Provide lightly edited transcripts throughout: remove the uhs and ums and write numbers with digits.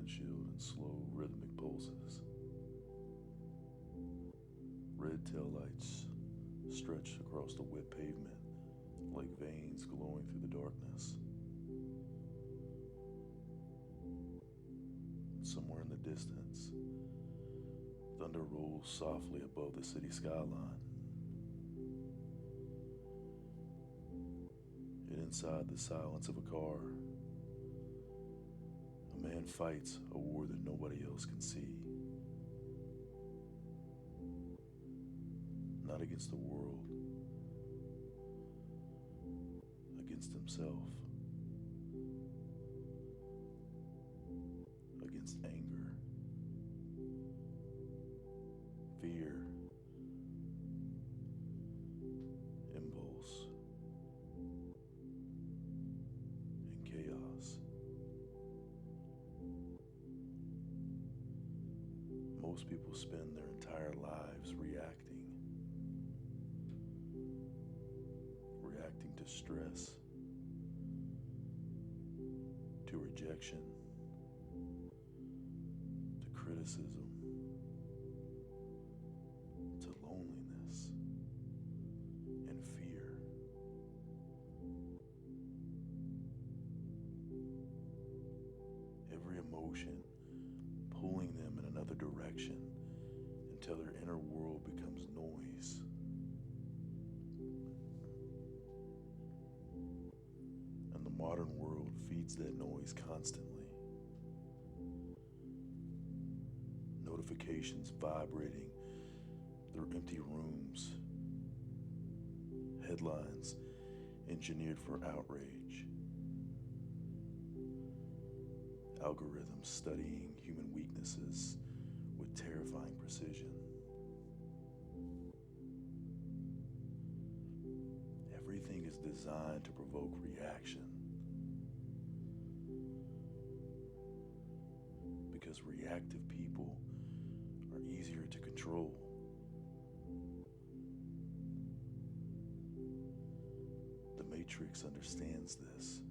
windshield in slow, rhythmic pulses. Red taillights stretched across the wet pavement like veins glowing through the darkness. Somewhere in the distance, thunder rolls softly above the city skyline. And inside the silence of a car, a man fights a war that nobody else can see. Not against the world, against himself, against anger, fear, impulse, and chaos. Most people spend their entire lives reacting to stress, to rejection, to criticism, to loneliness and fear. Every emotion pulling them in another direction until their inner world becomes noise. And the modern world feeds that noise constantly. Notifications vibrating through empty rooms. Headlines engineered for outrage. Algorithms studying human weaknesses with terrifying precision. Everything is designed to provoke reaction. Because reactive people are easier to control. The Matrix understands this.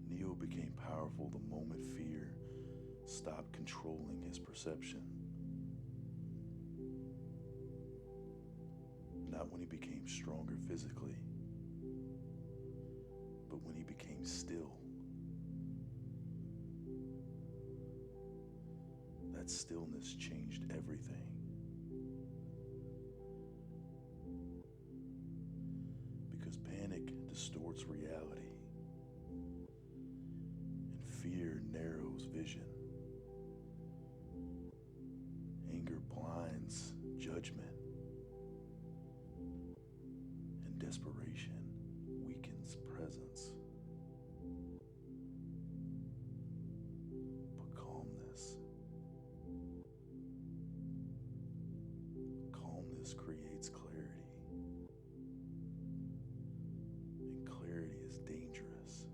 Neo became powerful the moment fear stopped controlling his perception. Not when he became stronger physically, but when he became still. That stillness changed everything. Because panic distorts reality, and fear narrows vision. Anger blinds judgment. Desperation weakens presence. But calmness creates clarity. And clarity is dangerous.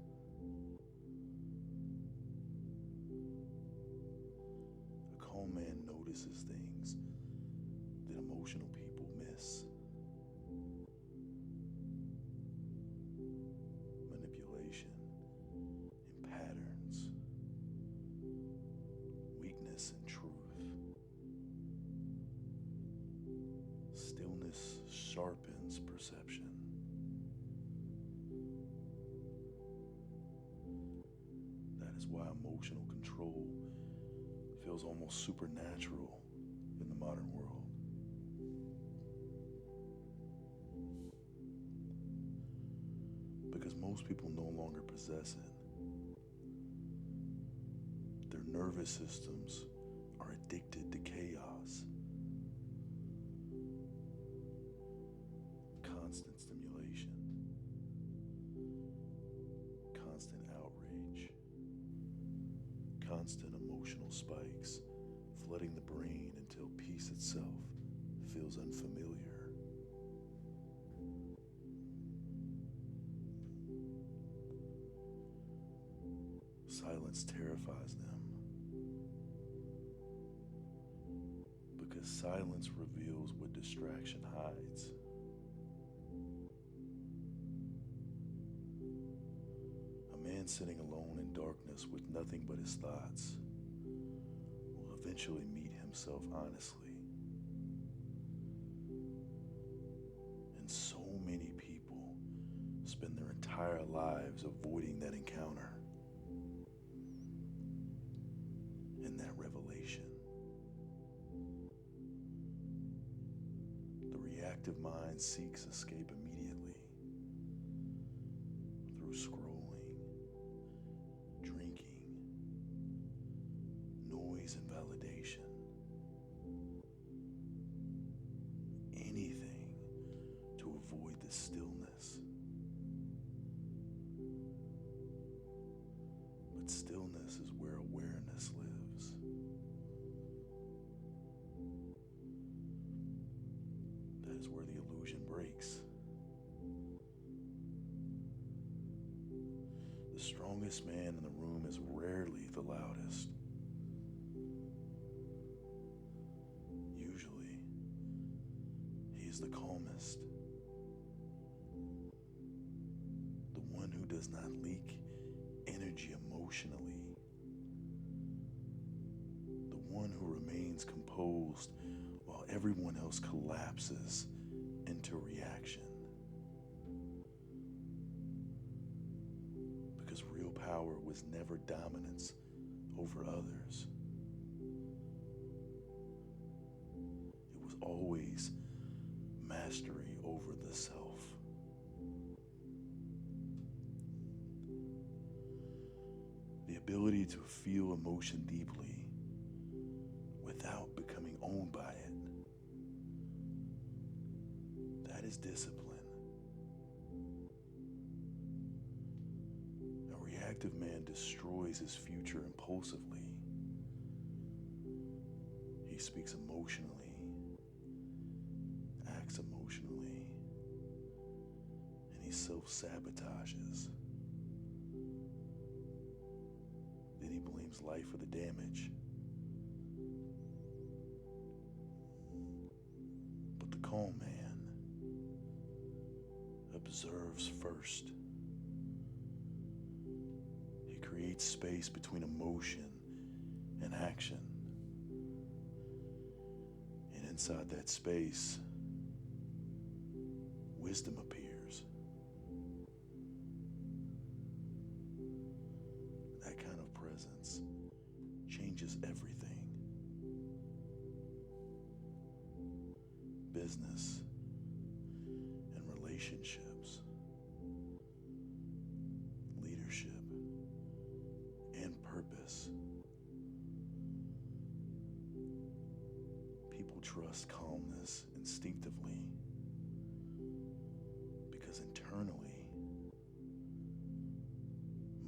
A calm man notices things that emotional people miss. In patterns, weakness and truth. Stillness sharpens perception. That is why emotional control feels almost supernatural in the modern world. Because most people no longer possess it. Their nervous systems are addicted to chaos. Constant stimulation. Constant outrage. Constant emotional spikes, flooding the brain until peace itself feels unfamiliar. Silence terrifies them because silence reveals what distraction hides. sitting alone in darkness with nothing but his thoughts, will eventually meet himself honestly. And so many people spend their entire lives avoiding that encounter and that revelation. The reactive mind seeks escape immediately through scrolling, drinking, noise and validation. Anything to avoid the stillness. But stillness is where awareness lives. That is where the illusion breaks. The strongest man in the room is rarely the loudest. Usually, he is the calmest. The one who does not leak energy emotionally. The one who remains composed while everyone else collapses into reaction. Because real power was never dominance over others. It was always mastery over the self. The ability to feel emotion deeply without becoming owned by it. That is discipline. A reactive man destroys his future impulsively. He speaks emotionally, acts emotionally, and he self-sabotages. Then he blames life for the damage. But the calm man observes first. He creates space between emotion and action. And inside that space, wisdom appears. That kind of presence changes everything. Business and relationships, leadership and purpose. People trust calmness instinctively because internally,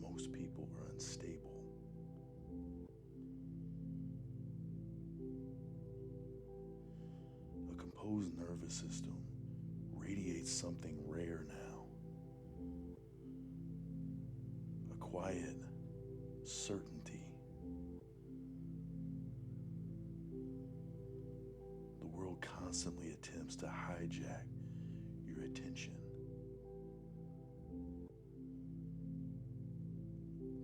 most people are unstable. A composed nervous system radiates something rare now. A quiet certainty. The world constantly attempts to hijack your attention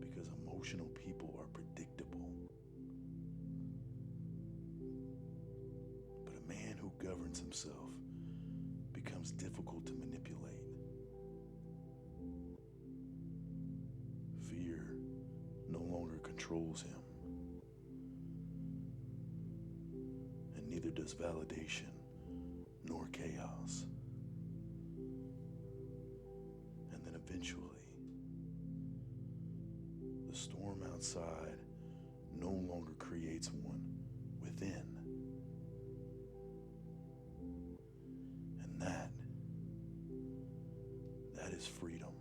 because emotional people are predictable. But a man who governs himself becomes difficult to manipulate. Fear no longer controls him, and neither does validation nor chaos. And then eventually, the storm outside no longer creates one within. And that is freedom.